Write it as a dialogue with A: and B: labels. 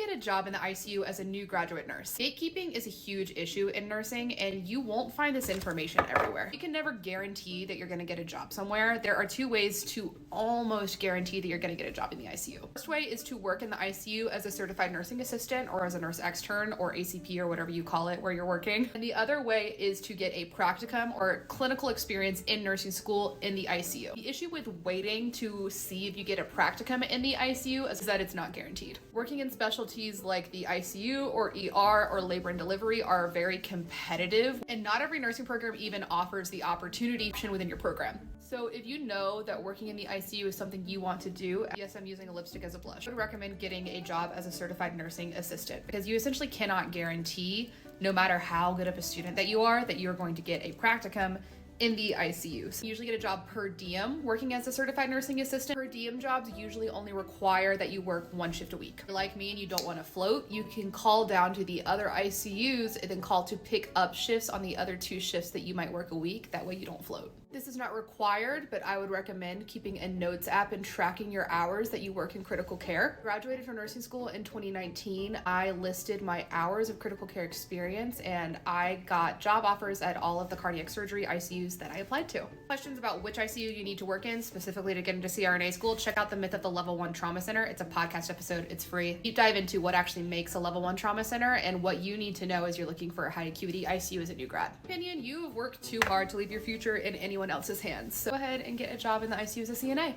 A: get a job in the ICU as a new graduate nurse? Gatekeeping is a huge issue in nursing, and you won't find this information everywhere. You can never guarantee that you're going to get a job somewhere. There are two ways to almost guarantee that you're going to get a job in the ICU. First way is to work in the ICU as a certified nursing assistant or as a nurse extern or ACP or whatever you call it where you're working. And the other way is to get a practicum or clinical experience in nursing school in the ICU. The issue with waiting to see if you get a practicum in the ICU is that it's not guaranteed. Working in specialties like the ICU or ER or labor and delivery are very competitive, and not every nursing program even offers the opportunity within your program. So if you know that working in the ICU is something you want to do, yes, I'm using a lipstick as a blush, I would recommend getting a job as a certified nursing assistant, because you essentially cannot guarantee, no matter how good of a student that you are, that you're going to get a practicum in the ICU. So you usually get a job per diem working as a certified nursing assistant. Per diem jobs usually only require that you work one shift a week. If you're like me and you don't want to float, you can call down to the other ICUs and then call to pick up shifts on the other 2 shifts that you might work a week. That way you don't float. This is not required, but I would recommend keeping a notes app and tracking your hours that you work in critical care. Graduated from nursing school in 2019. I listed my hours of critical care experience, and I got job offers at all of the cardiac surgery ICUs that I applied to. Questions about which ICU you need to work in specifically to get into CRNA school, check out the Myth of the Level 1 Trauma Center. It's a podcast episode, it's free. Deep dive into what actually makes a Level 1 trauma center and what you need to know as you're looking for a high acuity ICU as a new grad. In my opinion, you have worked too hard to leave your future in anyone else's hands. So go ahead and get a job in the ICU as a CNA.